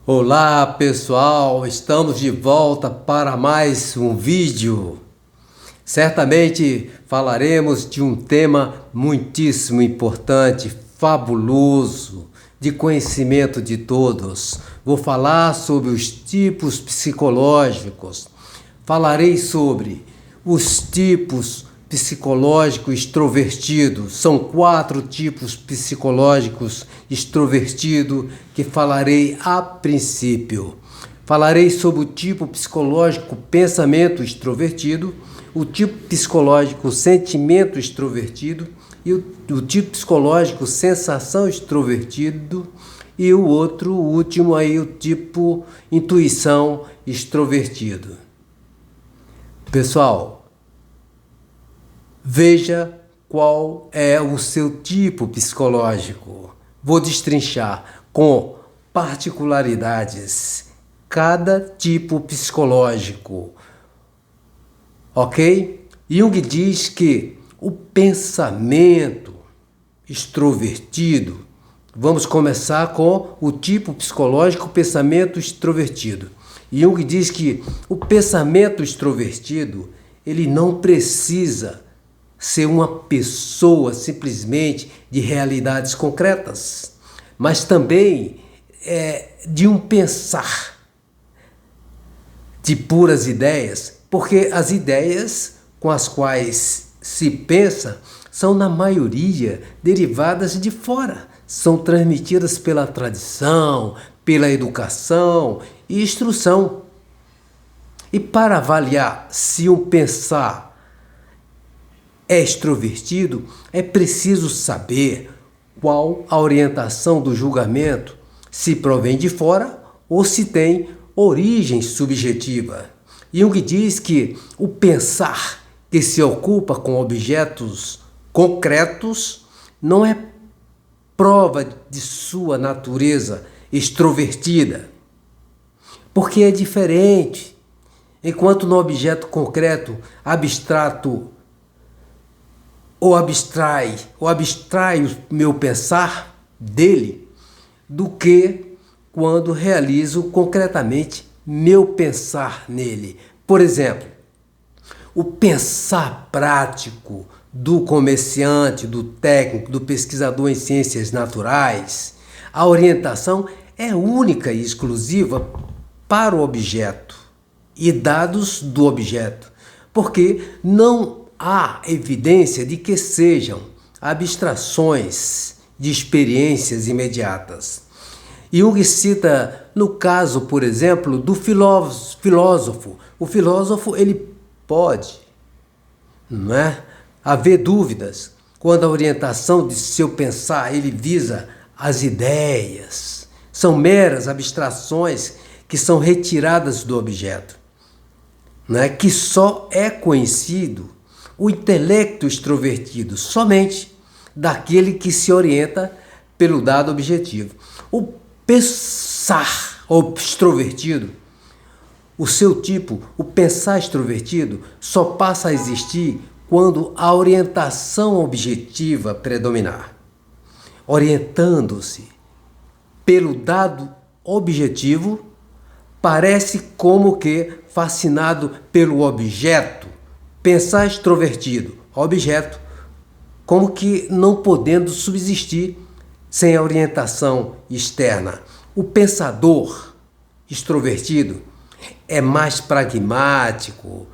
Olá pessoal, estamos de volta para mais um vídeo. Certamente falaremos de um tema muitíssimo importante, fabuloso, de conhecimento de todos. Vou falar sobre os tipos psicológicos. Falarei sobre os tipos psicológicos extrovertidos. São 4 tipos psicológicos extrovertidos que falarei a princípio. Falarei sobre o tipo psicológico pensamento extrovertido, o tipo psicológico sentimento extrovertido e o tipo psicológico sensação extrovertido e o último aí, o tipo intuição extrovertido. Pessoal, veja qual é o seu tipo psicológico. Vou destrinchar com particularidades cada tipo psicológico. Ok? Jung diz que o pensamento extrovertido, vamos começar com o tipo psicológico pensamento extrovertido. Jung diz que o pensamento extrovertido, ele não precisa ser uma pessoa simplesmente de realidades concretas, mas também de um pensar de puras ideias, porque as ideias com as quais se pensa são, na maioria, derivadas de fora, são transmitidas pela tradição, pela educação e instrução. E para avaliar se um pensar é extrovertido, é preciso saber qual a orientação do julgamento, se provém de fora ou se tem origem subjetiva. Jung diz que o pensar que se ocupa com objetos concretos não é prova de sua natureza extrovertida, porque é diferente. Enquanto no objeto concreto, abstrato ou abstrai o meu pensar dele, do que quando realizo concretamente meu pensar nele. Por exemplo, o pensar prático do comerciante, do técnico, do pesquisador em ciências naturais, a orientação é única e exclusiva para o objeto e dados do objeto, porque não há evidência de que sejam abstrações de experiências imediatas. Jung cita no caso, por exemplo, do filósofo. O filósofo, ele pode, haver dúvidas quando a orientação de seu pensar ele visa as ideias. São meras abstrações que são retiradas do objeto, que só é conhecido o intelecto extrovertido somente daquele que se orienta pelo dado objetivo. O pensar extrovertido, o seu tipo, o pensar extrovertido, só passa a existir quando a orientação objetiva predominar. Orientando-se pelo dado objetivo, parece como que fascinado pelo objeto. Pensar extrovertido, objeto, como que não podendo subsistir sem a orientação externa. O pensador extrovertido é mais pragmático,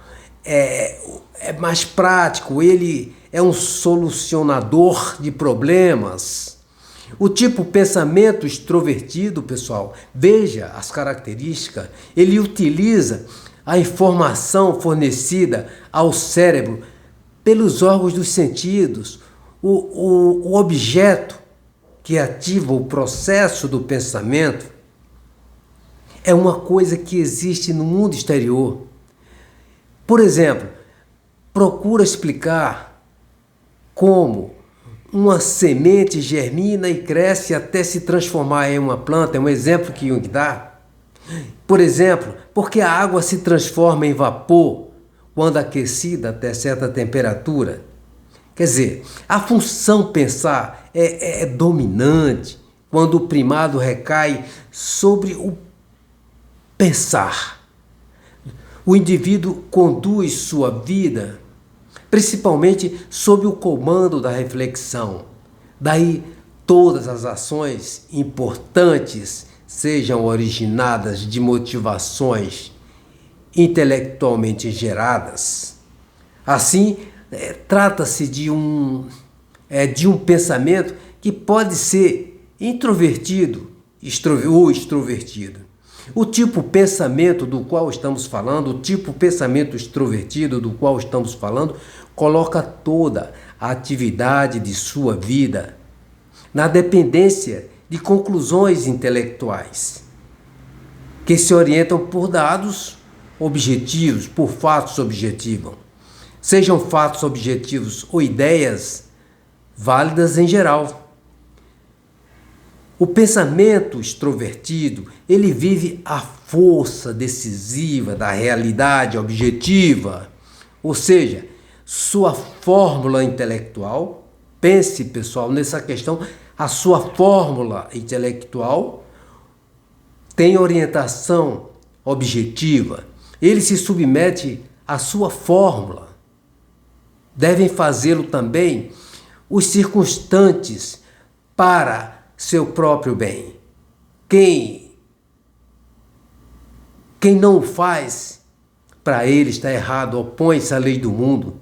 é mais prático, ele é um solucionador de problemas. O tipo pensamento extrovertido, pessoal, veja as características, ele utiliza a informação fornecida ao cérebro pelos órgãos dos sentidos. O objeto que ativa o processo do pensamento é uma coisa que existe no mundo exterior. Por exemplo, procura explicar como uma semente germina e cresce até se transformar em uma planta. É um exemplo que Jung dá. Por exemplo, porque a água se transforma em vapor quando aquecida até certa temperatura. Quer dizer, a função pensar é dominante quando o primado recai sobre o pensar. O indivíduo conduz sua vida principalmente sob o comando da reflexão. Daí, todas as ações importantes sejam originadas de motivações intelectualmente geradas. Assim, trata-se de um pensamento que pode ser introvertido ou extrovertido. O tipo pensamento do qual estamos falando, o tipo pensamento extrovertido do qual estamos falando, coloca toda a atividade de sua vida na dependência de conclusões intelectuais, que se orientam por dados objetivos, por fatos objetivos. Sejam fatos objetivos ou ideias válidas em geral. O pensamento extrovertido, ele vive a força decisiva da realidade objetiva, ou seja, sua fórmula intelectual. Pense, pessoal, nessa questão, a sua fórmula intelectual tem orientação objetiva. Ele se submete à sua fórmula. Devem fazê-lo também os circunstantes para seu próprio bem. Quem não o faz, para ele está errado, opõe-se à lei do mundo,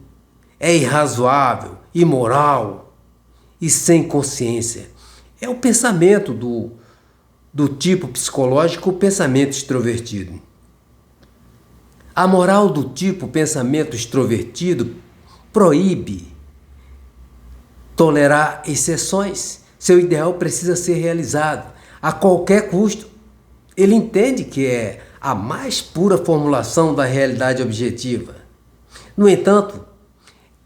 é irrazoável, imoral e sem consciência. É o pensamento do tipo psicológico, o pensamento extrovertido. A moral do tipo pensamento extrovertido proíbe tolerar exceções. Seu ideal precisa ser realizado a qualquer custo. Ele entende que é a mais pura formulação da realidade objetiva. No entanto,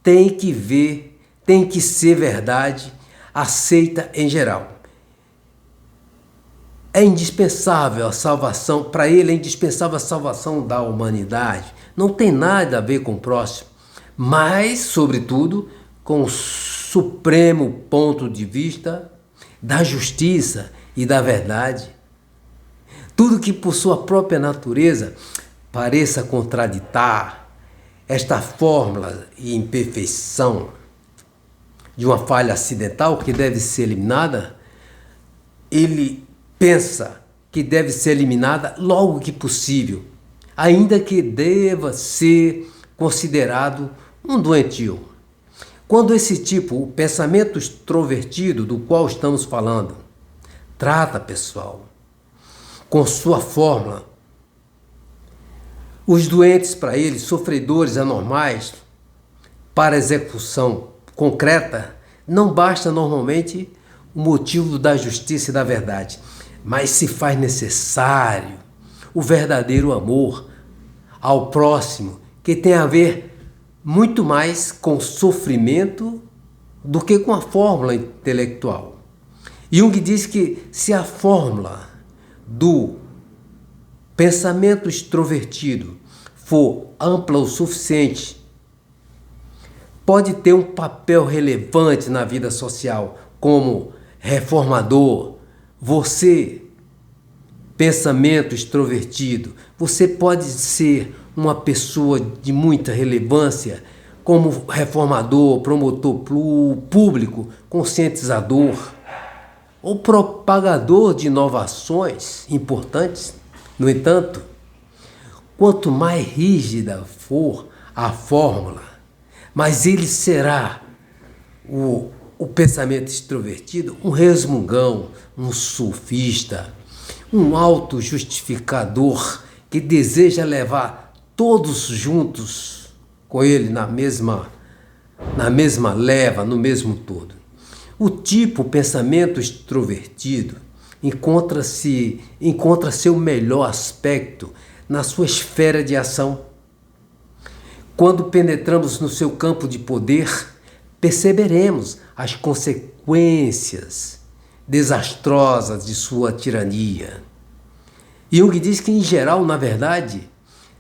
tem que ser verdade aceita em geral. É indispensável a salvação, para ele é indispensável a salvação da humanidade. Não tem nada a ver com o próximo, mas, sobretudo, com o supremo ponto de vista da justiça e da verdade. Tudo que por sua própria natureza pareça contraditar esta fórmula e imperfeição de uma falha acidental que deve ser eliminada, ele pensa que deve ser eliminada logo que possível, ainda que deva ser considerado um doentio. Quando esse tipo, o pensamento extrovertido do qual estamos falando, trata, pessoal, com sua fórmula, os doentes para ele, sofredores anormais, para execução concreta, não basta normalmente o motivo da justiça e da verdade, mas se faz necessário o verdadeiro amor ao próximo, que tem a ver muito mais com sofrimento do que com a fórmula intelectual. Jung diz que se a fórmula do pensamento extrovertido for ampla o suficiente, pode ter um papel relevante na vida social, como reformador. Você, pensamento extrovertido, você pode ser uma pessoa de muita relevância como reformador, promotor público, conscientizador ou propagador de inovações importantes. No entanto, quanto mais rígida for a fórmula, mais ele será o pensamento extrovertido, um resmungão, um sofista, um autojustificador que deseja levar todos juntos com ele na mesma leva, no mesmo todo. O tipo pensamento extrovertido encontra seu melhor aspecto na sua esfera de ação. Quando penetramos no seu campo de poder, perceberemos as consequências desastrosas de sua tirania. Jung diz que, em geral, na verdade,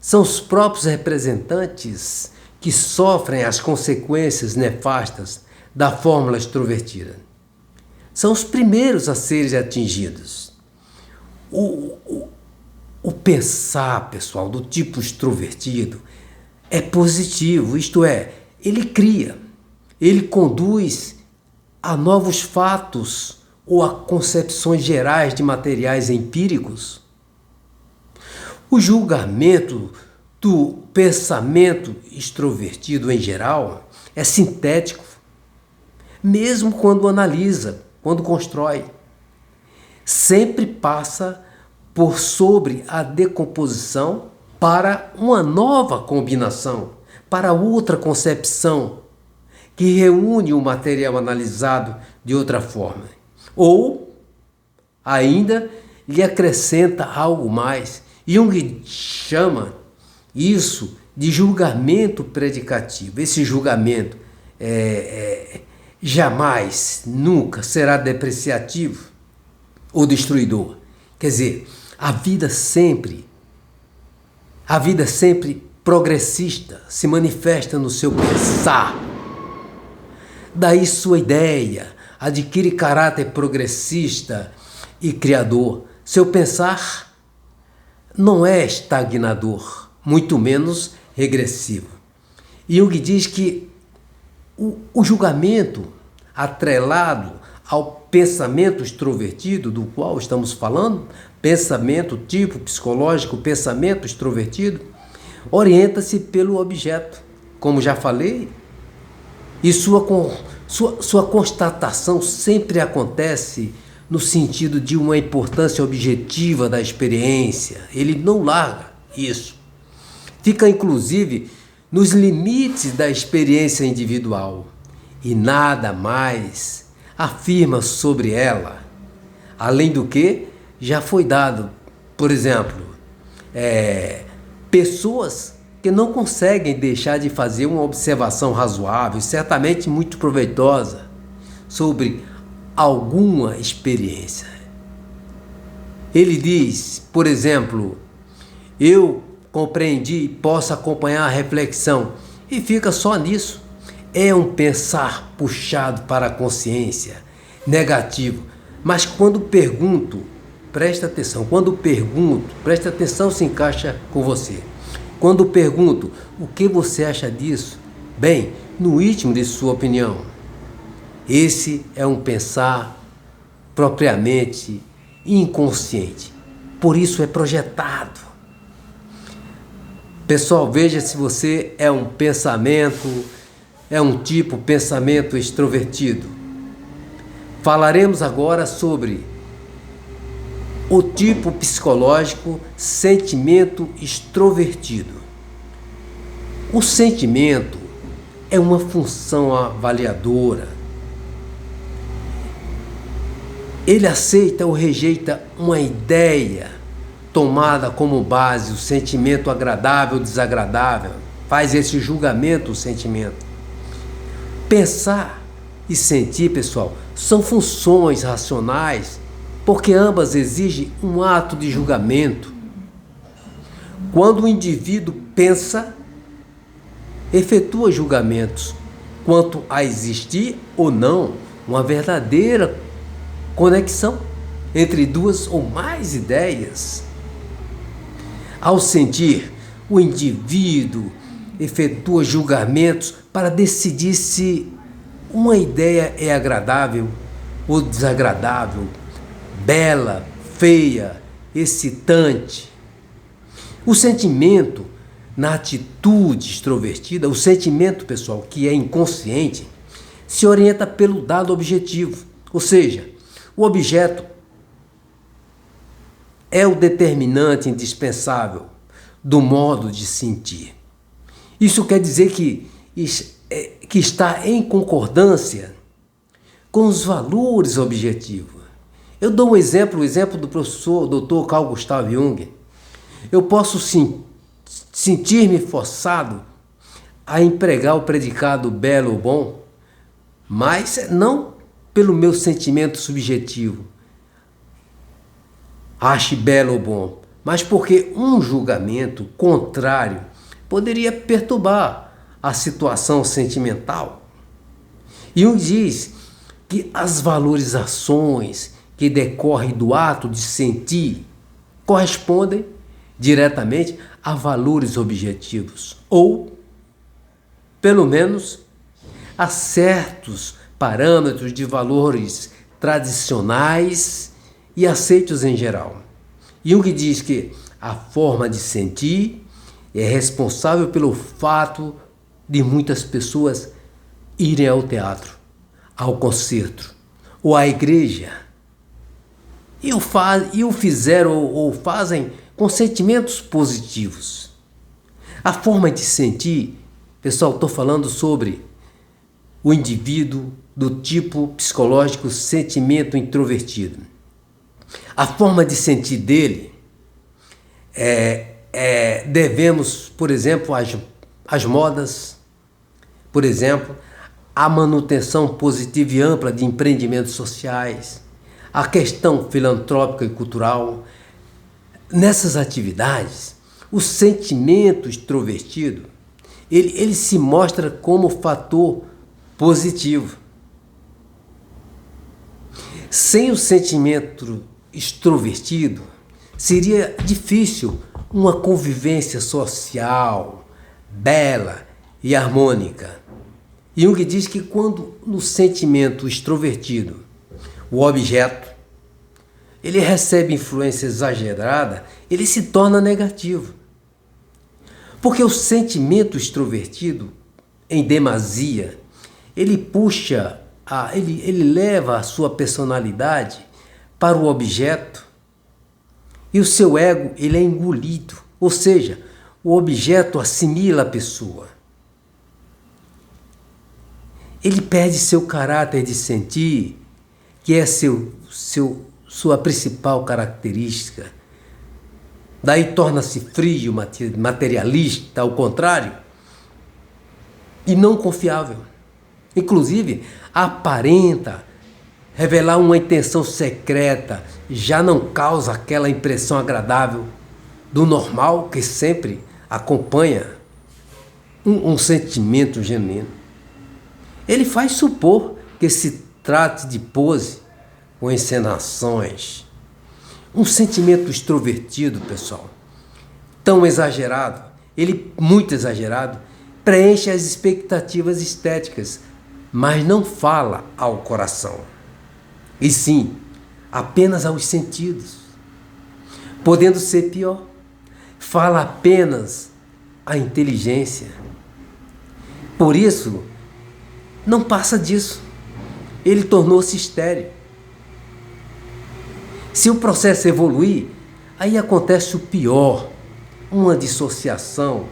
são os próprios representantes que sofrem as consequências nefastas da fórmula extrovertida. São os primeiros a serem atingidos. O pensar, pessoal, do tipo extrovertido é positivo, isto é, ele cria, ele conduz a novos fatos ou a concepções gerais de materiais empíricos. O julgamento do pensamento extrovertido em geral é sintético, mesmo quando analisa, quando constrói. Sempre passa por sobre a decomposição para uma nova combinação, para outra concepção que reúne o material analisado de outra forma. Ou ainda lhe acrescenta algo mais. Jung chama isso de julgamento predicativo. Esse julgamento jamais, nunca será depreciativo ou destruidor. Quer dizer, a vida sempre progressista se manifesta no seu pensar. Daí sua ideia adquire caráter progressista e criador. Seu pensar não é estagnador, muito menos regressivo. Jung diz que o julgamento atrelado ao pensamento extrovertido, do qual estamos falando, pensamento tipo psicológico, pensamento extrovertido, orienta-se pelo objeto, como já falei, e sua constatação sempre acontece no sentido de uma importância objetiva da experiência. Ele não larga isso. Fica, inclusive, nos limites da experiência individual e nada mais afirma sobre ela. Além do que já foi dado, por exemplo, pessoas que não conseguem deixar de fazer uma observação razoável, certamente muito proveitosa, sobre alguma experiência. Ele diz, por exemplo, eu compreendi e posso acompanhar a reflexão, e fica só nisso. É um pensar puxado para a consciência, negativo. Mas quando pergunto, presta atenção, presta atenção se encaixa com você. Quando pergunto, o que você acha disso? Bem, no íntimo de sua opinião. Esse é um pensar propriamente inconsciente. Por isso é projetado. Pessoal, veja se você é um pensamento extrovertido. Falaremos agora sobre o tipo psicológico sentimento extrovertido. O sentimento é uma função avaliadora. Ele aceita ou rejeita uma ideia tomada como base, o sentimento agradável ou desagradável. Faz esse julgamento, o sentimento. Pensar e sentir, pessoal, são funções racionais, porque ambas exigem um ato de julgamento. Quando o indivíduo pensa, efetua julgamentos quanto a existir ou não uma verdadeira conexão entre duas ou mais ideias. Ao sentir, o indivíduo efetua julgamentos para decidir se uma ideia é agradável ou desagradável, bela, feia, excitante. O sentimento, na atitude extrovertida, o sentimento, pessoal, que é inconsciente, se orienta pelo dado objetivo, ou seja, o objeto é o determinante indispensável do modo de sentir. Isso quer dizer que está em concordância com os valores objetivos. Eu dou o exemplo do professor Dr. Carl Gustav Jung. Eu posso sentir-me forçado a empregar o predicado belo ou bom, mas não pelo meu sentimento subjetivo, ache belo ou bom, mas porque um julgamento contrário poderia perturbar a situação sentimental. Jung diz que as valorizações que decorrem do ato de sentir correspondem diretamente a valores objetivos ou, pelo menos, a certos parâmetros de valores tradicionais e aceitos em geral. Jung diz que a forma de sentir é responsável pelo fato de muitas pessoas irem ao teatro, ao concerto ou à igreja e o fizeram ou fazem com sentimentos positivos. A forma de sentir, pessoal, estou falando sobre o indivíduo do tipo psicológico sentimento introvertido. A forma de sentir dele devemos, por exemplo, às modas, por exemplo, a manutenção positiva e ampla de empreendimentos sociais, a questão filantrópica e cultural. Nessas atividades, o sentimento extrovertido, ele se mostra como fator positivo. Sem o sentimento extrovertido, seria difícil uma convivência social bela e harmônica. Jung diz que quando no sentimento extrovertido, o objeto, ele recebe influência exagerada, ele se torna negativo. Porque o sentimento extrovertido, em demasia, ele puxa, ele leva a sua personalidade para o objeto e o seu ego ele é engolido, ou seja, o objeto assimila a pessoa. Ele perde seu caráter de sentir, que é sua principal característica. Daí torna-se frio, materialista, ao contrário, e não confiável. Inclusive, aparenta revelar uma intenção secreta, já não causa aquela impressão agradável do normal que sempre acompanha um sentimento genuíno. Ele faz supor que se trate de pose ou encenações. Um sentimento extrovertido, pessoal, tão exagerado, ele muito exagerado, preenche as expectativas estéticas, mas não fala ao coração, e sim apenas aos sentidos. Podendo ser pior, fala apenas à inteligência. Por isso, não passa disso. Ele tornou-se estéril. Se o processo evoluir, aí acontece o pior, uma dissociação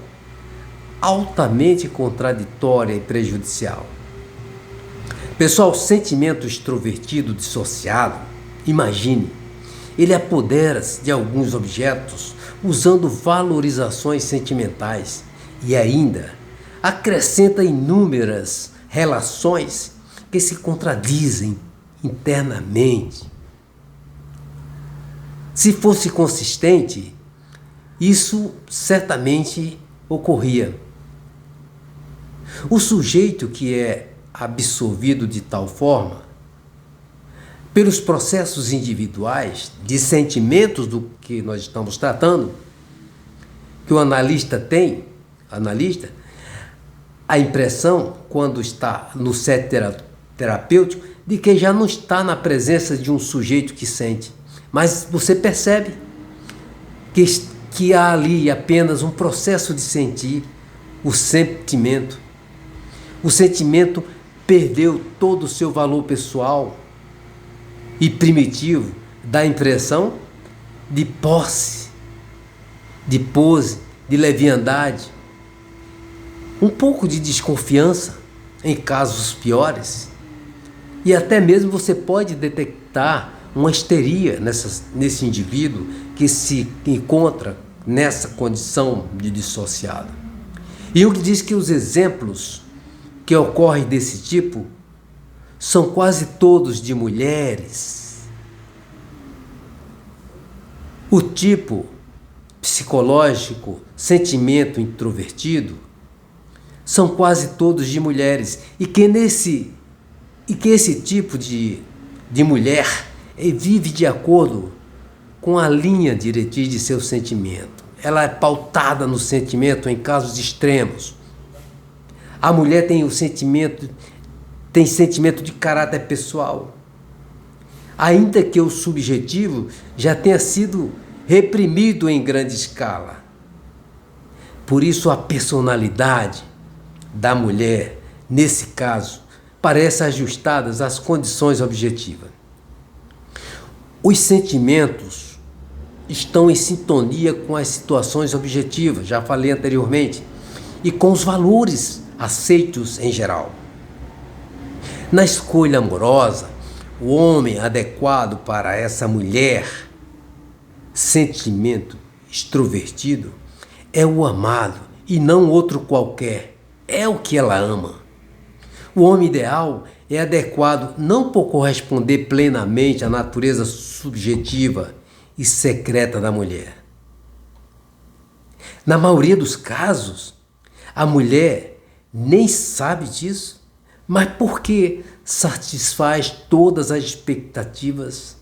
altamente contraditória e prejudicial. Pessoal, o sentimento extrovertido dissociado, imagine, ele apodera-se de alguns objetos usando valorizações sentimentais e ainda acrescenta inúmeras relações que se contradizem internamente. Se fosse consistente, isso certamente ocorria. O sujeito que é absorvido de tal forma pelos processos individuais de sentimentos do que nós estamos tratando, que o analista tem, a impressão, quando está no set terapêutico, de que já não está na presença de um sujeito que sente. Mas você percebe que há ali apenas um processo de sentir o sentimento. O sentimento perdeu todo o seu valor pessoal e primitivo, dá a impressão de posse, de pose, de leviandade, um pouco de desconfiança em casos piores, e até mesmo você pode detectar uma histeria nesse indivíduo que se encontra nessa condição de dissociado. E o que diz que os exemplos que ocorrem desse tipo são quase todos de mulheres. O tipo psicológico, sentimento introvertido, são quase todos de mulheres, e que esse tipo de mulher vive de acordo com a linha diretriz de seu sentimento. ela é pautada no sentimento em casos extremos. A mulher tem sentimento de caráter pessoal, ainda que o subjetivo já tenha sido reprimido em grande escala. Por isso a personalidade da mulher, nesse caso, parece ajustada às condições objetivas. Os sentimentos estão em sintonia com as situações objetivas, já falei anteriormente, e com os valores aceitos em geral. Na escolha amorosa, o homem adequado para essa mulher, sentimento extrovertido, é o amado e não outro qualquer, é o que ela ama. O homem ideal é adequado não por corresponder plenamente à natureza subjetiva e secreta da mulher. Na maioria dos casos, a mulher nem sabe disso, mas porque satisfaz todas as expectativas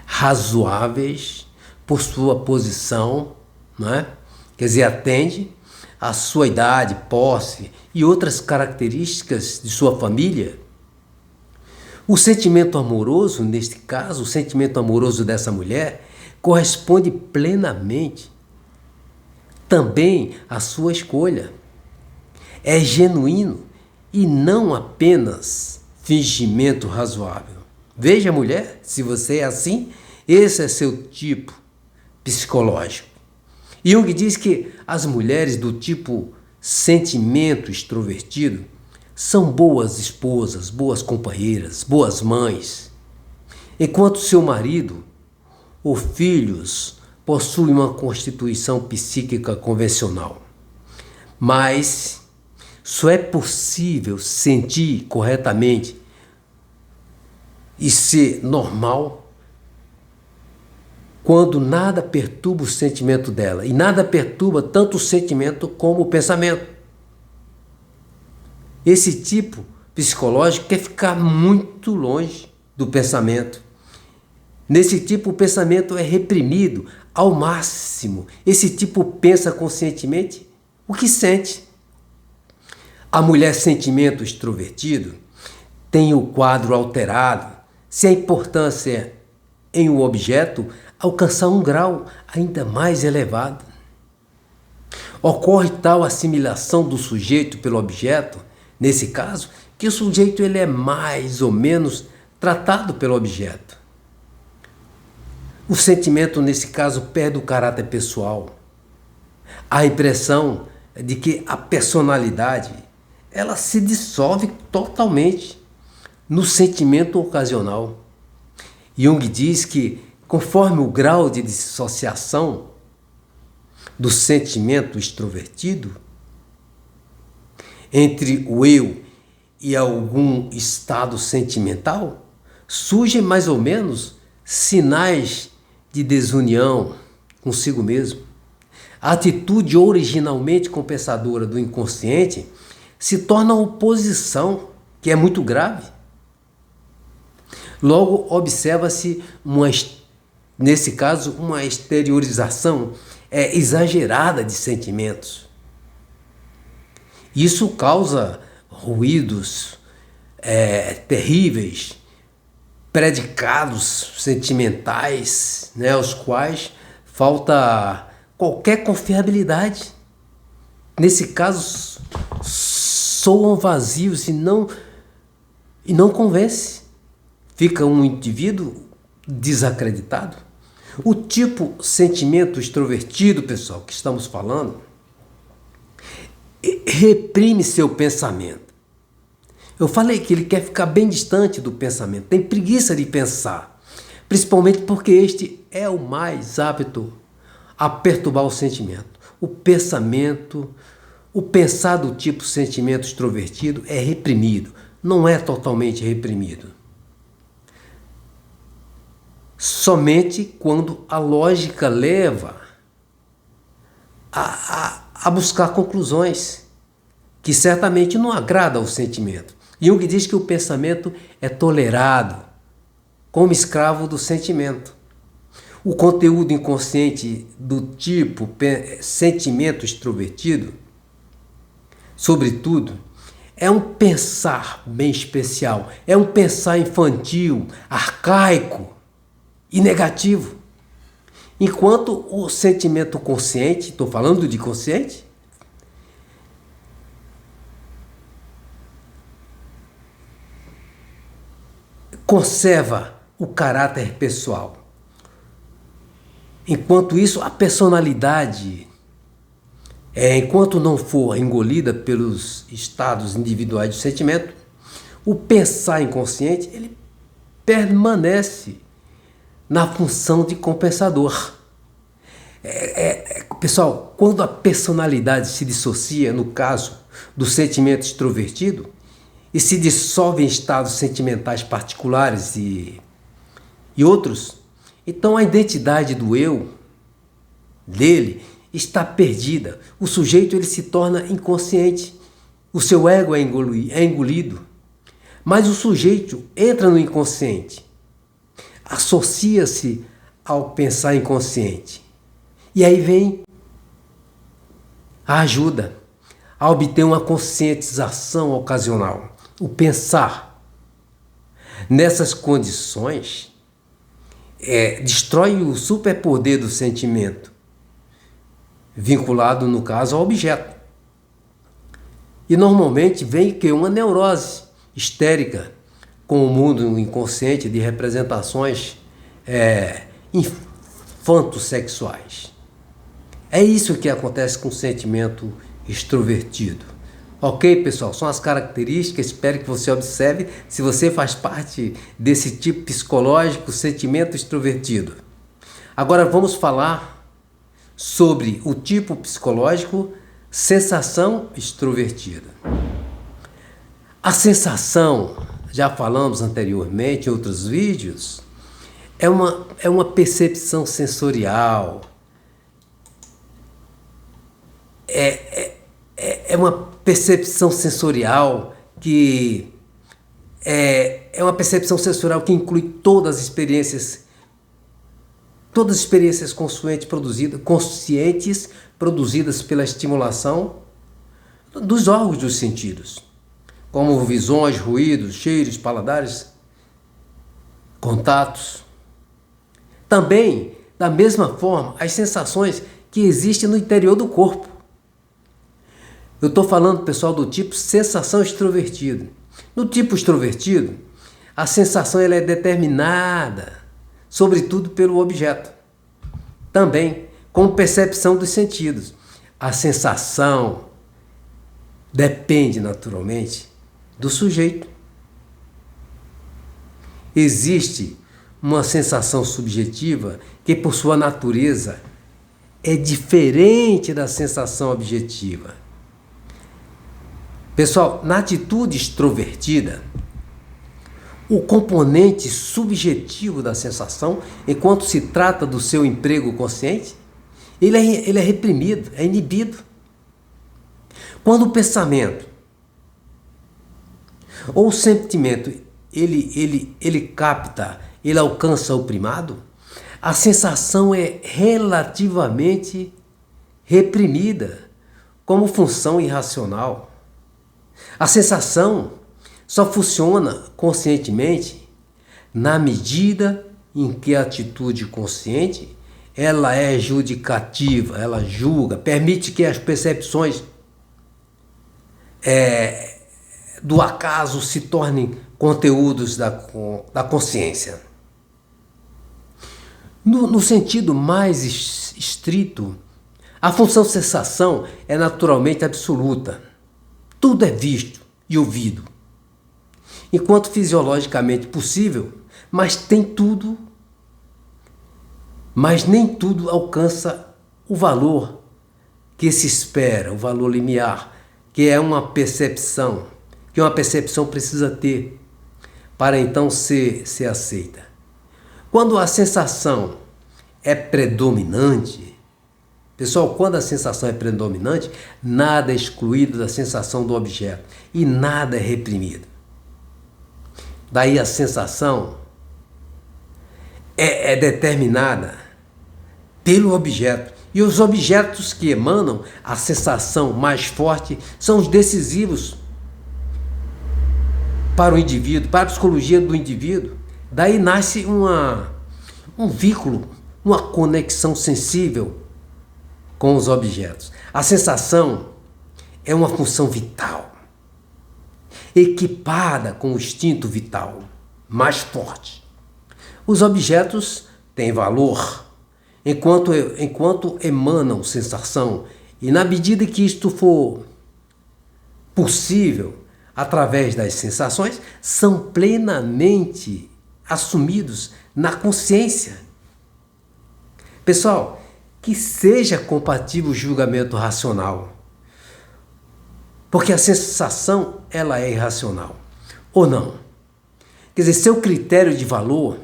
razoáveis por sua posição, não é? Quer dizer, atende à sua idade, posse e outras características de sua família. O sentimento amoroso, neste caso, o sentimento amoroso dessa mulher, corresponde plenamente também à sua escolha. É genuíno e não apenas fingimento razoável. Veja, mulher, se você é assim, esse é seu tipo psicológico. Jung diz que as mulheres do tipo sentimento extrovertido são boas esposas, boas companheiras, boas mães, enquanto seu marido ou filhos possuem uma constituição psíquica convencional. Mas só é possível sentir corretamente e ser normal quando nada perturba o sentimento dela. E nada perturba tanto o sentimento como o pensamento. Esse tipo psicológico quer ficar muito longe do pensamento. Nesse tipo, o pensamento é reprimido ao máximo. Esse tipo pensa conscientemente o que sente. A mulher sentimento extrovertido tem o quadro alterado se a importância em um objeto alcançar um grau ainda mais elevado. Ocorre tal assimilação do sujeito pelo objeto, nesse caso, que o sujeito ele é mais ou menos tratado pelo objeto. O sentimento, nesse caso, perde o caráter pessoal. A impressão de que a personalidade ela se dissolve totalmente no sentimento ocasional. Jung diz que, conforme o grau de dissociação do sentimento extrovertido entre o eu e algum estado sentimental, surgem mais ou menos sinais de desunião consigo mesmo. A atitude originalmente compensadora do inconsciente se torna oposição, que é muito grave. Logo, observa-se, nesse caso, uma exteriorização exagerada de sentimentos. Isso causa ruídos terríveis, predicados sentimentais, aos quais falta qualquer confiabilidade. Nesse caso, soam vazios e não convence. Fica um indivíduo desacreditado. O tipo sentimento extrovertido, pessoal, que estamos falando, reprime seu pensamento. Eu falei que ele quer ficar bem distante do pensamento, tem preguiça de pensar, principalmente porque este é o mais apto a perturbar o sentimento. O pensamento, o pensar do tipo sentimento extrovertido é reprimido, não é totalmente reprimido. Somente quando a lógica leva a buscar conclusões que certamente não agradam ao sentimento. Jung diz que o pensamento é tolerado como escravo do sentimento. O conteúdo inconsciente do tipo sentimento extrovertido, sobretudo, é um pensar bem especial, é um pensar infantil, arcaico e negativo. Enquanto o sentimento consciente, estou falando de consciente, conserva o caráter pessoal. Enquanto isso, a personalidade, enquanto não for engolida pelos estados individuais de sentimento, o pensar inconsciente, ele permanece na função de compensador. Pessoal, quando a personalidade se dissocia, no caso do sentimento extrovertido, e se dissolve em estados sentimentais particulares e outros, então a identidade do eu, dele, está perdida. O sujeito ele se torna inconsciente. O seu ego é engolido. Mas o sujeito entra no inconsciente. Associa-se ao pensar inconsciente. E aí vem a ajuda a obter uma conscientização ocasional. O pensar. Nessas condições, destrói o superpoder do sentimento, vinculado, no caso, ao objeto. E normalmente vem que uma neurose histérica com o mundo inconsciente de representações infanto-sexuais. É isso que acontece com o sentimento extrovertido. Ok, pessoal? São as características, espero que você observe se você faz parte desse tipo psicológico, sentimento extrovertido. Agora vamos falar sobre o tipo psicológico, sensação extrovertida. A sensação, já falamos anteriormente em outros vídeos, é uma percepção sensorial, é uma percepção sensorial que uma percepção sensorial que inclui todas as experiências conscientes produzidas pela estimulação dos órgãos dos sentidos, como visões, ruídos, cheiros, paladares, contatos. Também, da mesma forma, as sensações que existem no interior do corpo. Eu estou falando, pessoal, do tipo sensação extrovertida. No tipo extrovertido, a sensação ela é determinada, sobretudo pelo objeto. Também com percepção dos sentidos. A sensação depende, naturalmente, do sujeito. Existe uma sensação subjetiva que, por sua natureza, é diferente da sensação objetiva. Pessoal, na atitude extrovertida, o componente subjetivo da sensação, enquanto se trata do seu emprego consciente, ele é reprimido, é inibido. Quando o pensamento ou o sentimento ele capta, ele alcança o primado, a sensação é relativamente reprimida como função irracional. A sensação só funciona conscientemente na medida em que a atitude consciente ela é judicativa, ela julga, permite que as percepções do acaso se tornem conteúdos da consciência. No sentido mais estrito, a função sensação é naturalmente absoluta. Tudo é visto e ouvido, enquanto fisiologicamente possível, mas nem tudo alcança o valor que se espera, o valor limiar, que é uma percepção, que uma percepção precisa ter para então ser aceita. Quando a sensação é predominante, pessoal, quando a sensação é predominante, nada é excluído da sensação do objeto e nada é reprimido. Daí a sensação é determinada pelo objeto. E os objetos que emanam a sensação mais forte são os decisivos para o indivíduo, para a psicologia do indivíduo. Daí nasce um vínculo, uma conexão sensível com os objetos. A sensação é uma função vital, equipada com o instinto vital mais forte. Os objetos têm valor enquanto emanam sensação, e na medida que isto for possível, através das sensações, são plenamente assumidos na consciência. Pessoal, que seja compatível o julgamento racional, porque a sensação ela é irracional, ou não. Quer dizer, seu critério de valor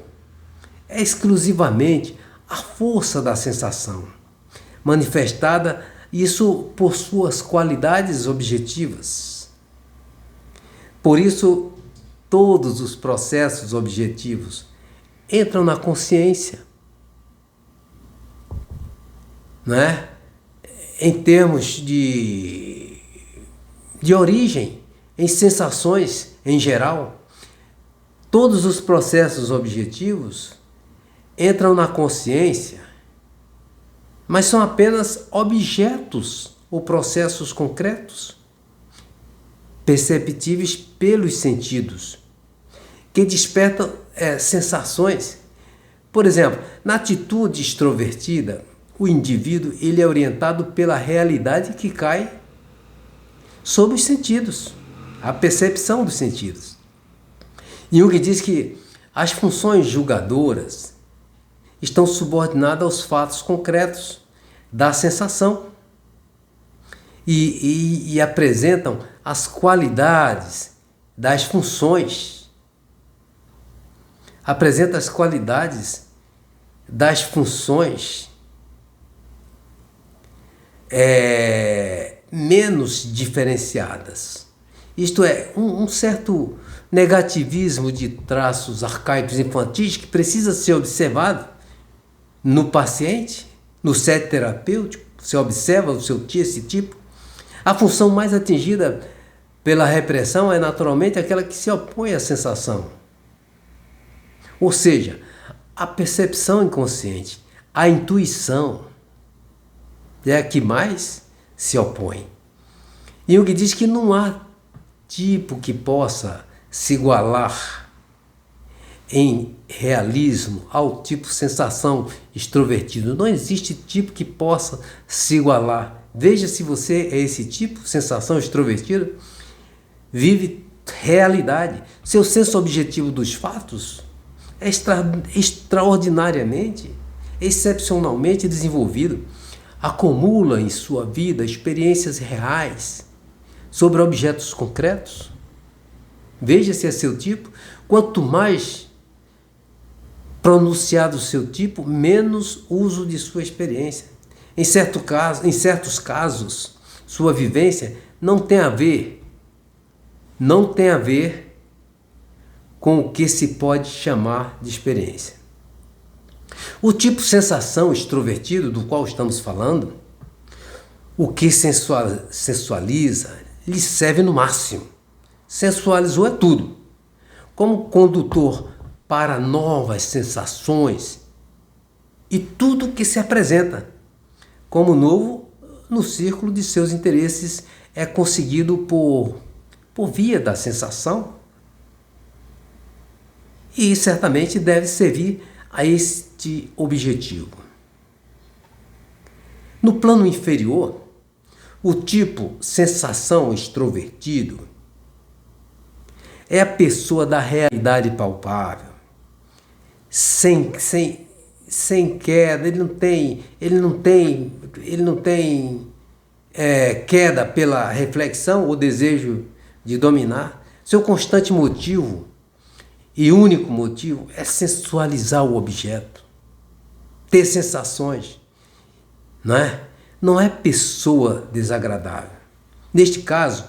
é exclusivamente a força da sensação, manifestada isso por suas qualidades objetivas. Por isso, todos os processos objetivos entram na consciência, não é? Em termos de origem, em sensações em geral, todos os processos objetivos entram na consciência, mas são apenas objetos ou processos concretos, perceptíveis pelos sentidos, que despertam sensações. Por exemplo, na atitude extrovertida, o indivíduo ele é orientado pela realidade que cai sob os sentidos, a percepção dos sentidos. Jung diz que as funções julgadoras estão subordinadas aos fatos concretos da sensação e apresentam as qualidades das funções. Apresenta as qualidades das funções menos diferenciadas. Isto é, um certo negativismo de traços arcaicos infantis que precisa ser observado no paciente, no set terapêutico. Você observa esse tipo. A função mais atingida pela repressão é naturalmente aquela que se opõe à sensação. Ou seja, a percepção inconsciente, a intuição é a que mais se opõe. Jung diz que não há tipo que possa se igualar em realismo ao tipo sensação extrovertido. Não existe tipo que possa se igualar. Veja se você é esse tipo, sensação extrovertida, vive realidade. Seu senso objetivo dos fatos é extraordinariamente, excepcionalmente desenvolvido. Acumula em sua vida experiências reais sobre objetos concretos. Veja se é seu tipo. Quanto mais pronunciado o seu tipo, menos uso de sua experiência. Em certos casos, sua vivência não tem a ver com o que se pode chamar de experiência. O tipo sensação extrovertido do qual estamos falando, o que sensualiza, lhe serve no máximo. Sensualizou é tudo. Como condutor para novas sensações e tudo que se apresenta como novo no círculo de seus interesses é conseguido por via da sensação e certamente deve servir a este objetivo. No plano inferior, o tipo sensação extrovertido é a pessoa da realidade palpável, sem queda, ele não tem queda pela reflexão ou desejo de dominar. Seu constante motivo e único motivo é sensualizar o objeto, ter sensações, não é? Não é pessoa desagradável. Neste caso,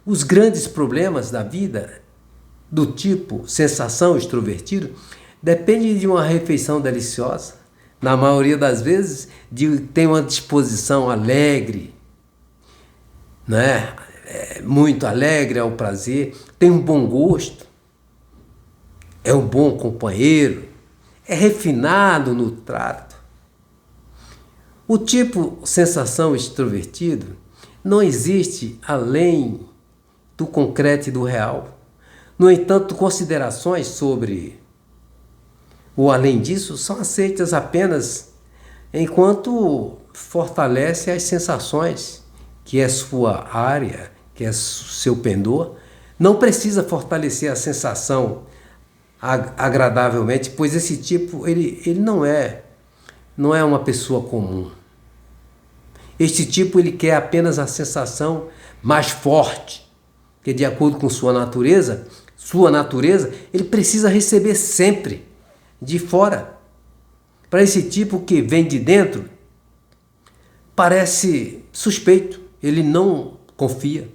os grandes problemas da vida do tipo sensação extrovertido dependem de uma refeição deliciosa, na maioria das vezes, tem uma disposição alegre, né? Muito alegre ao prazer, tem um bom gosto, é um bom companheiro, é refinado no trato. O tipo sensação extrovertido não existe além do concreto e do real. No entanto, considerações sobre o além disso são aceitas apenas enquanto fortalece as sensações, que é sua área, que é seu pendor. Não precisa fortalecer a sensação agradavelmente, pois esse tipo ele não é uma pessoa comum. Este tipo ele quer apenas a sensação mais forte, que de acordo com sua natureza, ele precisa receber sempre de fora. Para esse tipo que vem de dentro, parece suspeito, ele não confia.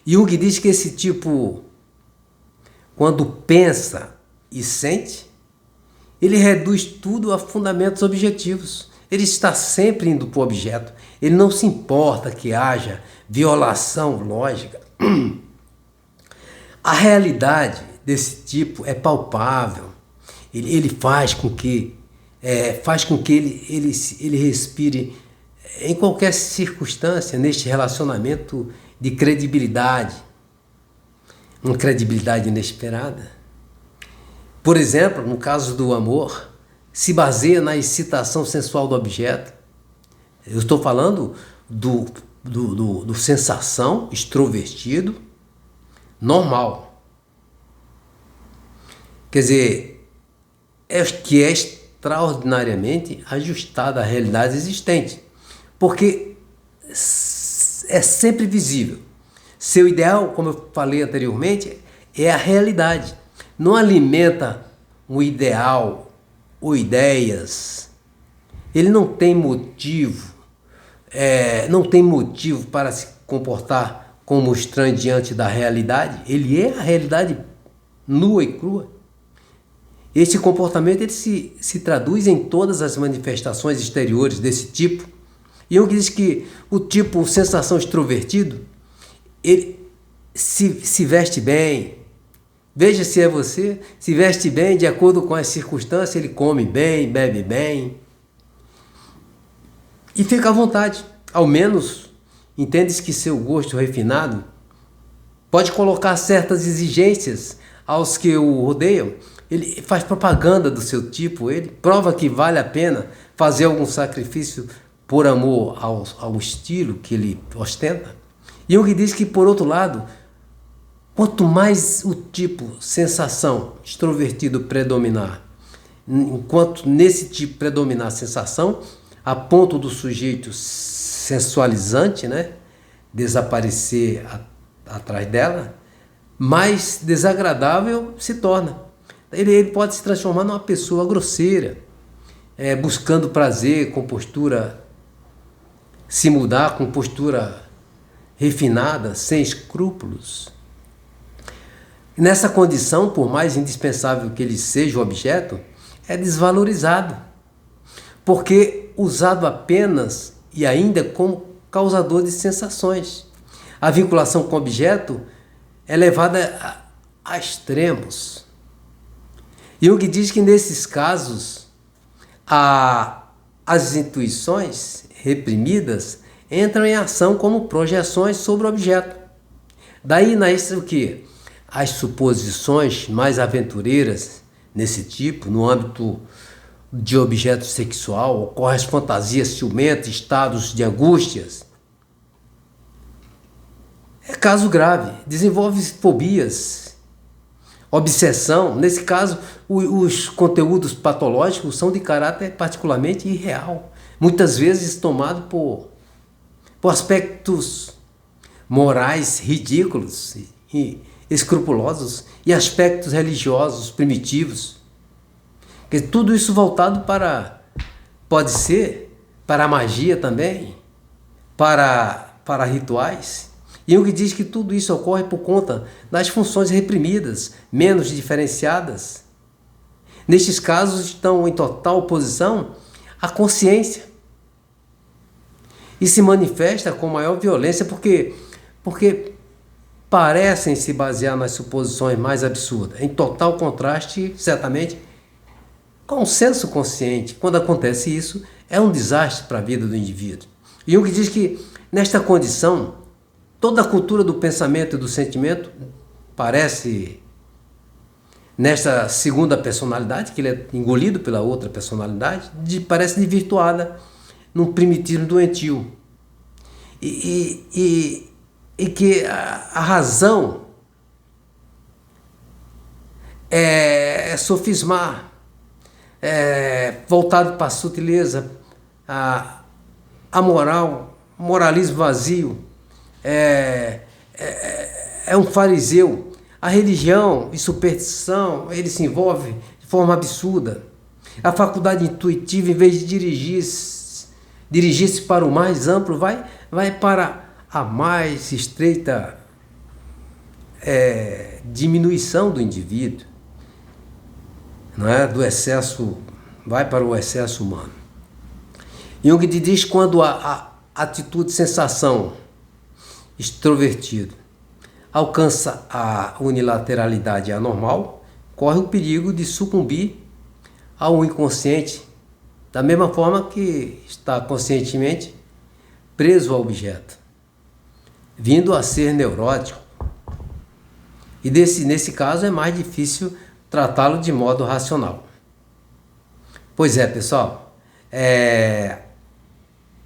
Jung diz que esse tipo, quando pensa e sente, ele reduz tudo a fundamentos objetivos. Ele está sempre indo para o objeto. Ele não se importa que haja violação lógica. A realidade desse tipo é palpável. Ele faz com que ele respire em qualquer circunstância neste relacionamento de credibilidade. Uma credibilidade inesperada. Por exemplo, no caso do amor, se baseia na excitação sensual do objeto. Eu estou falando do sensação extrovertido normal. Quer dizer, que é extraordinariamente ajustado à realidade existente. Porque é sempre visível. Seu ideal, como eu falei anteriormente, é a realidade. Não alimenta um ideal ou ideias. Ele não tem motivo, para se comportar como estranho diante da realidade. Ele é a realidade nua e crua. Esse comportamento ele se traduz em todas as manifestações exteriores desse tipo. E eu diz que o tipo sensação extrovertido, ele se veste bem. Veja se é você, se veste bem de acordo com as circunstâncias, ele come bem, bebe bem. E fica à vontade. Ao menos, entendes que seu gosto refinado pode colocar certas exigências aos que o rodeiam. Ele faz propaganda do seu tipo, ele prova que vale a pena fazer algum sacrifício por amor ao estilo que ele ostenta. E o que diz que, por outro lado, quanto mais o tipo sensação extrovertido predominar, enquanto nesse tipo predominar a sensação, a ponto do sujeito sensualizante, né, desaparecer atrás dela, mais desagradável se torna. Ele pode se transformar numa pessoa grosseira, buscando prazer com postura, se mudar com postura refinada, sem escrúpulos. Nessa condição, por mais indispensável que ele seja o objeto, é desvalorizado, porque usado apenas e ainda como causador de sensações. A vinculação com o objeto é levada a extremos. Jung diz que nesses casos as intuições reprimidas entram em ação como projeções sobre o objeto. Daí nasce o quê? As suposições mais aventureiras nesse tipo, no âmbito de objeto sexual, ocorrem as fantasias ciumentas, estados de angústias. É caso grave, desenvolve fobias, obsessão. Nesse caso, os conteúdos patológicos são de caráter particularmente irreal, muitas vezes tomado por aspectos morais ridículos e escrupulosos e aspectos religiosos primitivos. Que tudo isso voltado pode ser para a magia também, para rituais. E Jung diz que tudo isso ocorre por conta das funções reprimidas, menos diferenciadas. Nestes casos estão em total oposição a consciência. E se manifesta com maior violência porque parecem se basear nas suposições mais absurdas, em total contraste, certamente, com o senso consciente. Quando acontece isso, é um desastre para a vida do indivíduo. Jung diz que, nesta condição, toda a cultura do pensamento e do sentimento parece, nesta segunda personalidade, que ele é engolido pela outra personalidade, parece desvirtuada num primitivismo doentio. E que a razão é sofismar, voltado para a sutileza, a moral, moralismo vazio, é um fariseu. A religião e superstição, ele se envolve de forma absurda. A faculdade intuitiva, em vez de dirigir-se para o mais amplo, vai para a mais estreita diminuição do indivíduo, não é? Do excesso, vai para o excesso humano. Jung diz que quando a atitude sensação extrovertido alcança a unilateralidade anormal, corre o perigo de sucumbir ao inconsciente, da mesma forma que está conscientemente preso ao objeto, vindo a ser neurótico. E nesse caso é mais difícil tratá-lo de modo racional. Pois é, pessoal,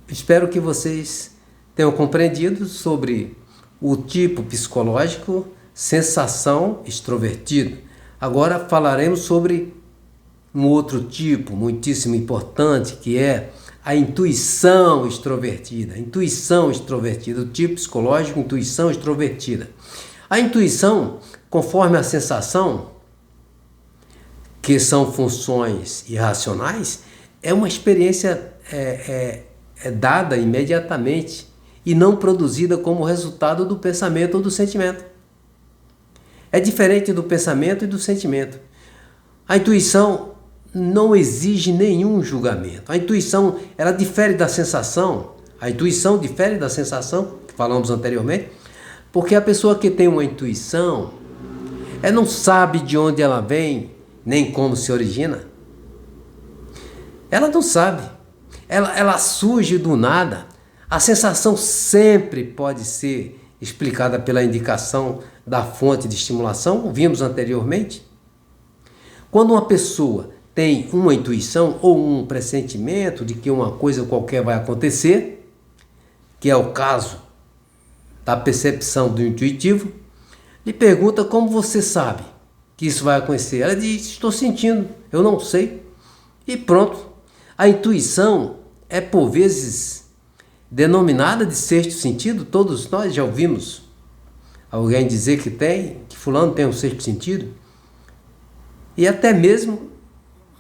espero que vocês tenham compreendido sobre o tipo psicológico sensação extrovertido. Agora falaremos sobre um outro tipo muitíssimo importante, que é a intuição extrovertida. Intuição extrovertida, o tipo psicológico intuição extrovertida. A intuição, conforme a sensação, que são funções irracionais, é uma experiência dada imediatamente e não produzida como resultado do pensamento ou do sentimento. É diferente do pensamento e do sentimento. A intuição não exige nenhum julgamento. A intuição, ela difere da sensação. A intuição difere da sensação, que falamos anteriormente, porque a pessoa que tem uma intuição, ela não sabe de onde ela vem, nem como se origina. Ela não sabe. Ela surge do nada. A sensação sempre pode ser explicada pela indicação da fonte de estimulação, vimos anteriormente. Quando uma pessoa tem uma intuição ou um pressentimento de que uma coisa qualquer vai acontecer, que é o caso da percepção do intuitivo, lhe pergunta como você sabe que isso vai acontecer. Ela diz, estou sentindo, eu não sei. E pronto. A intuição é por vezes denominada de sexto sentido. Todos nós já ouvimos alguém dizer que fulano tem um sexto sentido. E até mesmo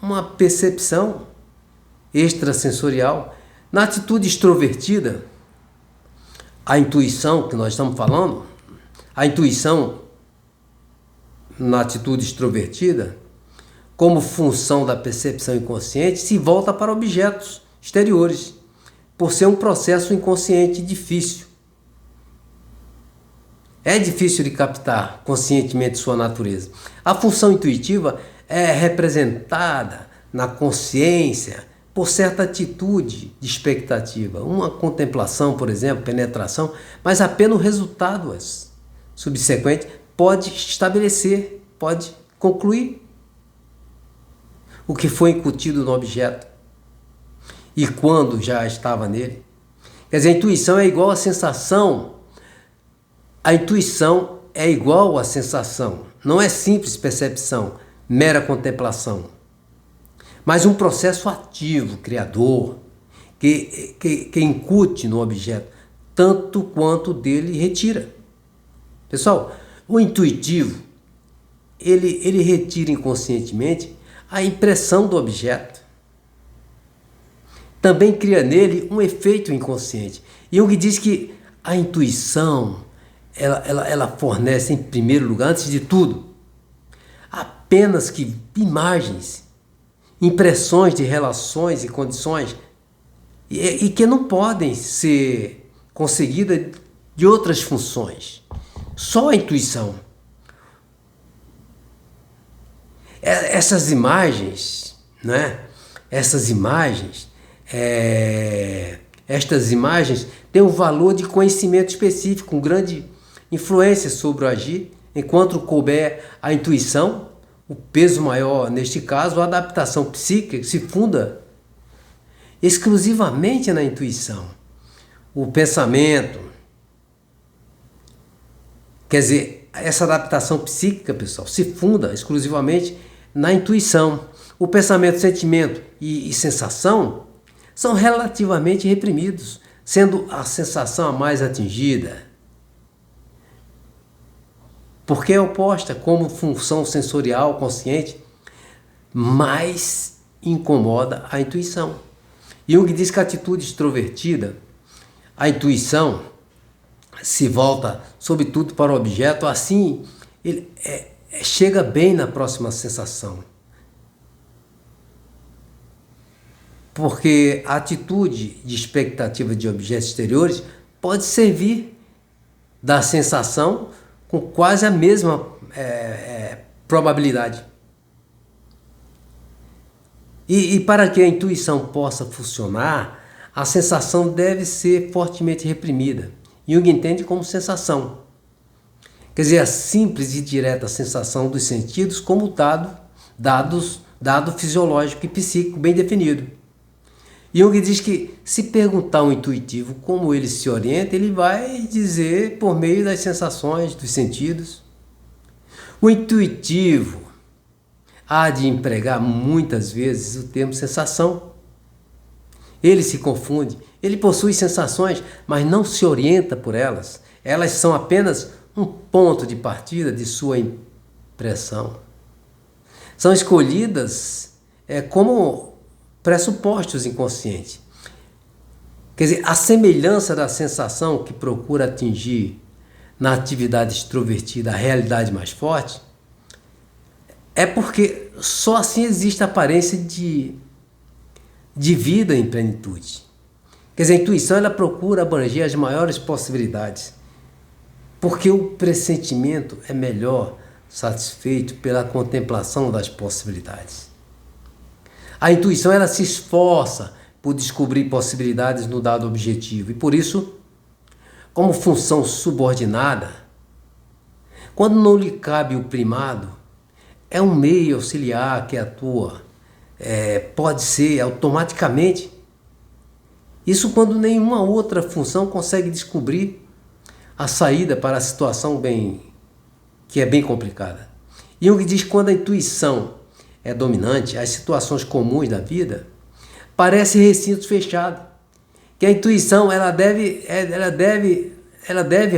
uma percepção extrasensorial. Na atitude extrovertida, a intuição que nós estamos falando, a intuição na atitude extrovertida, como função da percepção inconsciente, se volta para objetos exteriores, por ser um processo inconsciente difícil. É difícil de captar conscientemente sua natureza. A função intuitiva é representada na consciência por certa atitude de expectativa. Uma contemplação, por exemplo, penetração, mas apenas o resultado subsequente pode estabelecer, pode concluir o que foi incutido no objeto e quando já estava nele. Quer dizer, a intuição é igual à sensação. A intuição é igual à sensação. Não é simples percepção, mera contemplação, mas um processo ativo, criador, que incute no objeto, tanto quanto dele retira. Pessoal, o intuitivo, ele retira inconscientemente a impressão do objeto. Também cria nele um efeito inconsciente. Jung diz que a intuição, ela fornece, em primeiro lugar, antes de tudo, apenas que imagens impressões de relações e condições e que não podem ser conseguidas de outras funções. Só a intuição. Essas imagens, né? Estas imagens têm um valor de conhecimento específico, com grande influência sobre o agir, enquanto couber a intuição, o peso maior, neste caso, a adaptação psíquica se funda exclusivamente na intuição. O pensamento, quer dizer, essa adaptação psíquica, pessoal, se funda exclusivamente na intuição. O pensamento, sentimento e sensação são relativamente reprimidos, sendo a sensação a mais atingida, porque é oposta como função sensorial consciente, mais incomoda a intuição. Jung diz que a atitude extrovertida, a intuição, se volta sobretudo para o objeto, assim ele chega bem na próxima sensação. Porque a atitude de expectativa de objetos exteriores pode servir da sensação com quase a mesma probabilidade. E para que a intuição possa funcionar, a sensação deve ser fortemente reprimida. Jung entende como sensação. Quer dizer, a simples e direta sensação dos sentidos como dado fisiológico e psíquico bem definido. Jung diz que se perguntar ao intuitivo como ele se orienta, ele vai dizer por meio das sensações, dos sentidos. O intuitivo há de empregar muitas vezes o termo sensação. Ele se confunde, ele possui sensações, mas não se orienta por elas. Elas são apenas um ponto de partida de sua impressão. São escolhidas como pressupostos inconscientes. Quer dizer, a semelhança da sensação que procura atingir na atividade extrovertida a realidade mais forte é porque só assim existe a aparência de vida em plenitude. Quer dizer, a intuição ela procura abranger as maiores possibilidades, porque o pressentimento é melhor satisfeito pela contemplação das possibilidades. A intuição ela se esforça por descobrir possibilidades no dado objetivo e por isso, como função subordinada, quando não lhe cabe o primado, é um meio auxiliar que atua, pode ser automaticamente. Isso quando nenhuma outra função consegue descobrir a saída para a situação que é bem complicada. Jung diz que quando a intuição é dominante, as situações comuns da vida parecem recintos fechados, que a intuição ela deve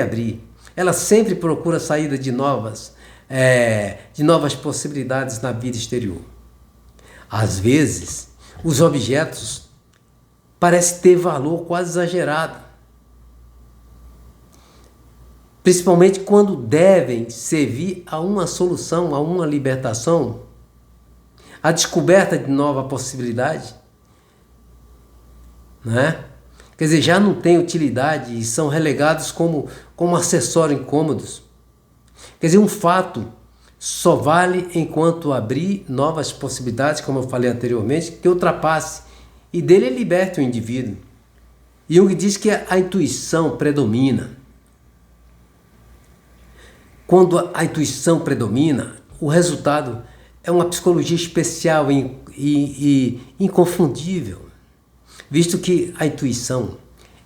abrir. Ela sempre procura saída de novas possibilidades na vida exterior. Às vezes, os objetos parecem ter valor quase exagerado, principalmente quando devem servir a uma solução, a uma libertação, a descoberta de nova possibilidade, né? Quer dizer, já não têm utilidade e são relegados como acessórios incômodos. Quer dizer, um fato só vale enquanto abrir novas possibilidades, como eu falei anteriormente, que ultrapasse e dele liberte o indivíduo. Jung diz que a intuição predomina. Quando a intuição predomina, o resultado é uma psicologia especial e inconfundível, visto que a intuição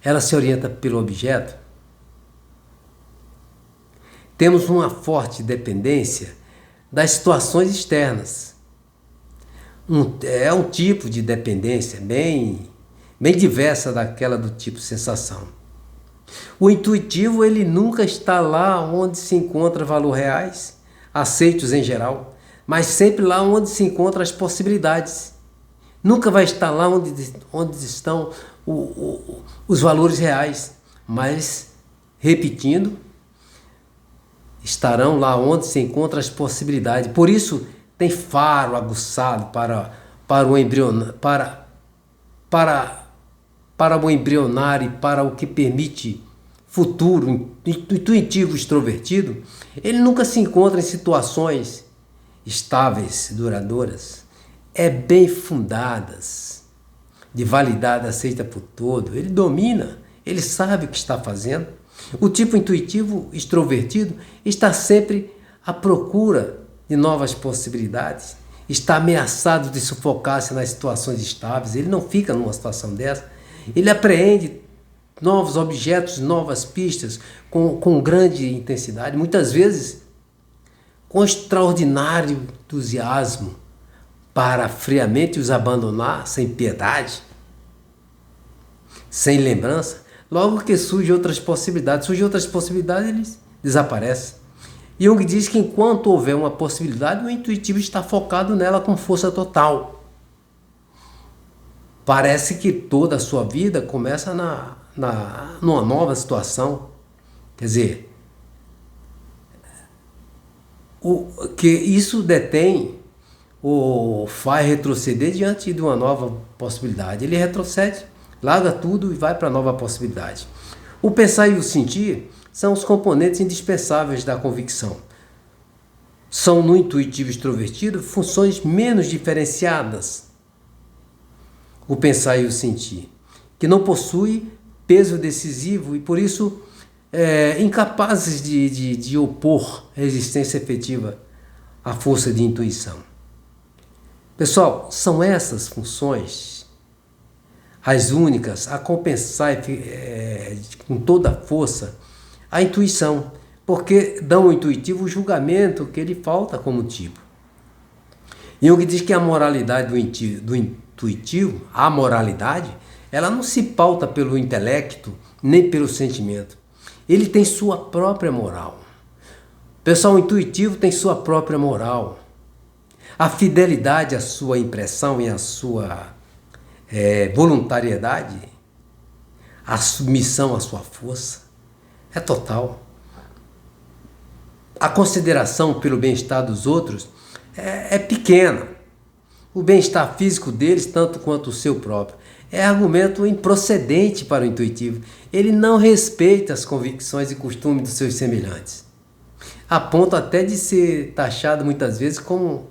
ela se orienta pelo objeto. Temos uma forte dependência das situações externas. É um tipo de dependência bem diversa daquela do tipo sensação. O intuitivo ele nunca está lá onde se encontra valores reais, aceitos em geral, mas sempre lá onde se encontram as possibilidades. Nunca vai estar lá onde estão os valores reais, mas, repetindo, estarão lá onde se encontram as possibilidades. Por isso, tem faro aguçado para para o embrionário, para o embrionário e para o que permite futuro, intuitivo, extrovertido, ele nunca se encontra em situações estáveis, duradouras, bem fundadas, de validade aceita por todo. Ele domina, ele sabe o que está fazendo. O tipo intuitivo extrovertido está sempre à procura de novas possibilidades, está ameaçado de sufocar-se nas situações estáveis. Ele não fica numa situação dessa. Ele apreende novos objetos, novas pistas com grande intensidade, muitas vezes com extraordinário entusiasmo, para friamente os abandonar sem piedade, sem lembrança. Logo que surgem outras possibilidades, eles desaparecem. Jung diz que enquanto houver uma possibilidade, o intuitivo está focado nela com força total. Parece que toda a sua vida começa numa nova situação. Quer dizer, que isso detém ou faz retroceder diante de uma nova possibilidade. Ele retrocede, larga tudo e vai para a nova possibilidade. O pensar e o sentir são os componentes indispensáveis da convicção. São no intuitivo extrovertido funções menos diferenciadas. O pensar e o sentir, que não possui peso decisivo e por isso incapazes de opor resistência efetiva à força de intuição. Pessoal, são essas funções as únicas a compensar com toda a força a intuição, porque dão ao intuitivo o julgamento que lhe falta como tipo. Jung diz que a moralidade do intuitivo, a moralidade, ela não se pauta pelo intelecto nem pelo sentimento. Ele tem sua própria moral. Pessoal, o intuitivo tem sua própria moral. A fidelidade à sua impressão e à sua voluntariedade, a submissão à sua força, é total. A consideração pelo bem-estar dos outros é pequena. O bem-estar físico deles, tanto quanto o seu próprio, é argumento improcedente para o intuitivo. Ele não respeita as convicções e costumes dos seus semelhantes, a ponto até de ser taxado muitas vezes como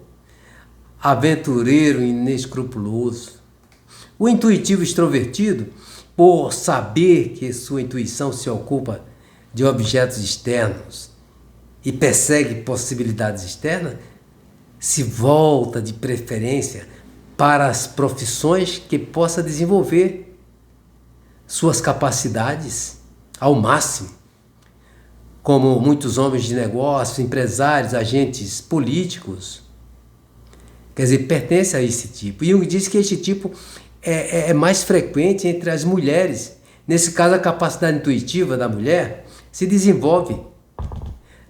aventureiro inescrupuloso. O intuitivo extrovertido, por saber que sua intuição se ocupa de objetos externos e persegue possibilidades externas, se volta de preferência para as profissões que possa desenvolver suas capacidades ao máximo, como muitos homens de negócio, empresários, agentes políticos. Quer dizer, pertence a esse tipo. E Jung diz que esse tipo é mais frequente entre as mulheres. Nesse caso, a capacidade intuitiva da mulher se desenvolve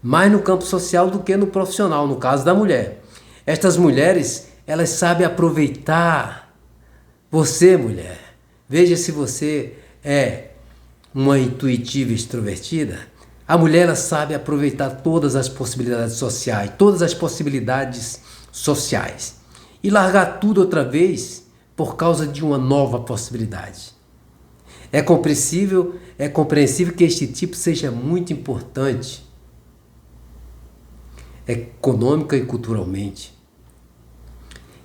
mais no campo social do que no profissional, no caso da mulher. Estas mulheres, elas sabem aproveitar você, mulher. Veja se você é uma intuitiva extrovertida. A mulher, ela sabe aproveitar todas as possibilidades sociais, e largar tudo outra vez por causa de uma nova possibilidade. É compreensível que este tipo seja muito importante, econômica e culturalmente.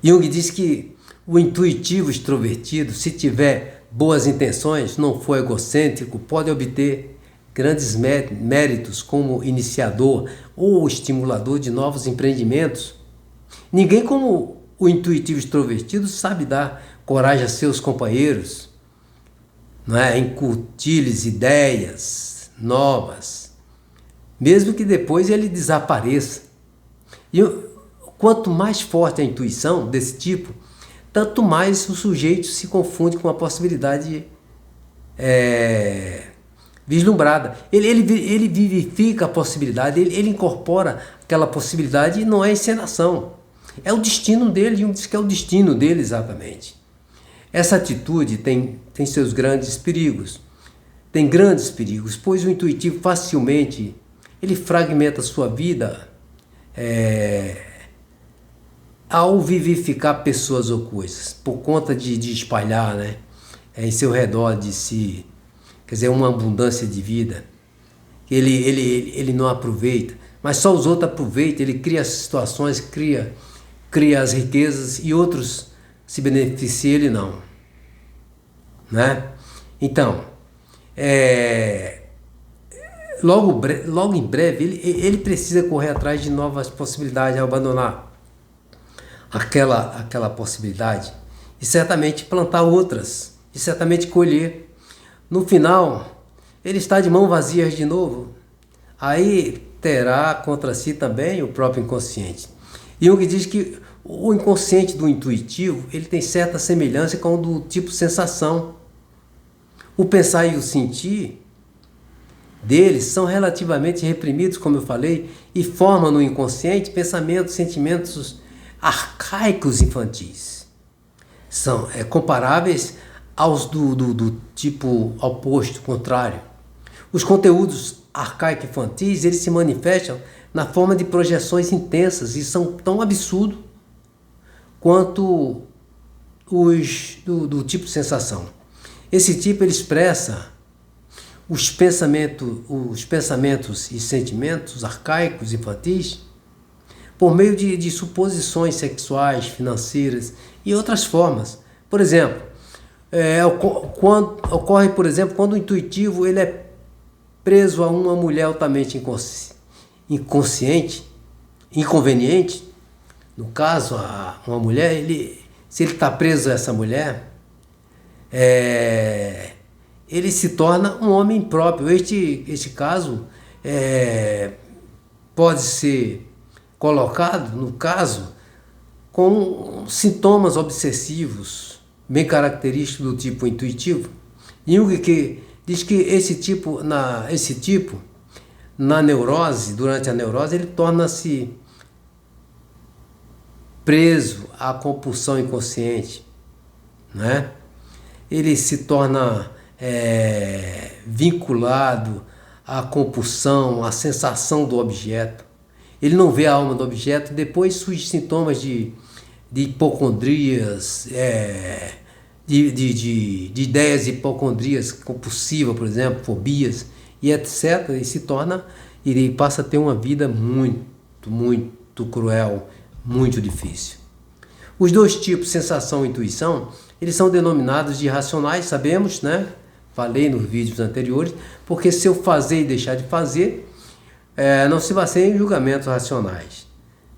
Jung diz que o intuitivo extrovertido, se tiver boas intenções, não for egocêntrico, pode obter grandes méritos como iniciador ou estimulador de novos empreendimentos. Ninguém como o intuitivo extrovertido sabe dar coragem a seus companheiros, incutir-lhes ideias novas, mesmo que depois ele desapareça. E quanto mais forte a intuição desse tipo, tanto mais o sujeito se confunde com a possibilidade vislumbrada. Ele vivifica a possibilidade, ele incorpora aquela possibilidade e não é encenação. É o destino dele, Jung diz que é o destino dele exatamente. Essa atitude tem seus grandes perigos. Tem grandes perigos, pois o intuitivo facilmente ele fragmenta a sua vida ao vivificar pessoas ou coisas, por conta de espalhar, né, em seu redor de si, quer dizer, uma abundância de vida, ele não aproveita, mas só os outros aproveitam, ele cria as situações, cria as riquezas e outros se beneficiam, ele não, né? Então, logo em breve, ele precisa correr atrás de novas possibilidades, abandonar aquela possibilidade e certamente plantar outras, e certamente colher. No final, ele está de mãos vazias de novo. Aí terá contra si também o próprio inconsciente. Jung diz que o inconsciente do intuitivo, ele tem certa semelhança com o do tipo sensação. O pensar e o sentir deles são relativamente reprimidos, como eu falei, e formam no inconsciente pensamentos, sentimentos arcaicos infantis. São comparáveis aos do tipo oposto, contrário. Os conteúdos arcaicos infantis, eles se manifestam na forma de projeções intensas e são tão absurdos quanto os do tipo sensação. Esse tipo ele expressa os pensamentos e sentimentos arcaicos infantis por meio de suposições sexuais, financeiras e outras formas. Por exemplo, ocorre, por exemplo, quando o intuitivo ele é preso a uma mulher altamente inconveniente, no caso, a uma mulher, se ele está preso a essa mulher, ele se torna um homem próprio. Este caso pode ser colocado, no caso, com sintomas obsessivos, bem característicos do tipo intuitivo. Jung que diz que esse tipo, na neurose, durante a neurose, ele torna-se preso à compulsão inconsciente, né? Ele se torna vinculado à compulsão, à sensação do objeto. Ele não vê a alma do objeto. Depois surgem sintomas de hipocondrias, de ideias de hipocondrias compulsiva, por exemplo, fobias e etc. E passa a ter uma vida muito, muito cruel, muito difícil. Os dois tipos, sensação e intuição, eles são denominados de irracionais, sabemos, né? Falei nos vídeos anteriores, porque seu fazer e deixar de fazer não se baseia em julgamentos racionais,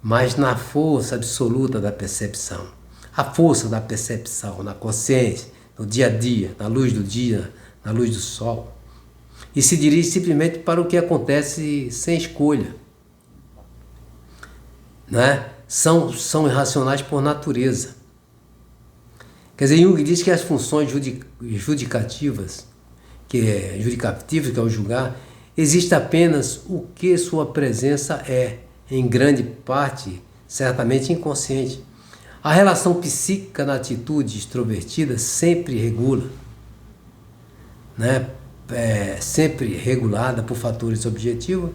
mas na força absoluta da percepção. A força da percepção, na consciência, no dia a dia, na luz do dia, na luz do sol. E se dirige simplesmente para o que acontece sem escolha, né? São irracionais por natureza. Quer dizer, Jung diz que as funções judicativas, que é o julgar, existe apenas o que sua presença em grande parte, certamente inconsciente. A relação psíquica na atitude extrovertida sempre regula, né? Sempre regulada por fatores objetivos,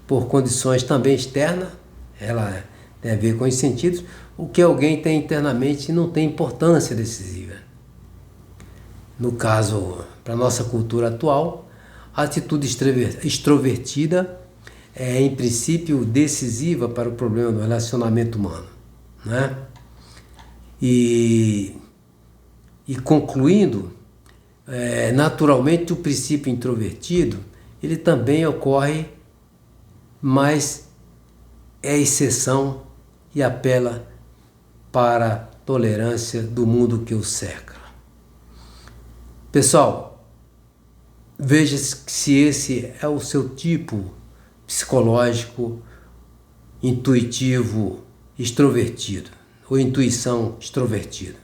por condições também externas, ela tem a ver com os sentidos. O que alguém tem internamente não tem importância decisiva. No caso, para a nossa cultura atual, a atitude extrovertida é, em princípio, decisiva para o problema do relacionamento humano, né? E concluindo, naturalmente o princípio introvertido, ele também ocorre, mas é exceção e apela para a tolerância do mundo que o cerca. Pessoal, veja se esse é o seu tipo psicológico, intuitivo, extrovertido, ou intuição extrovertida.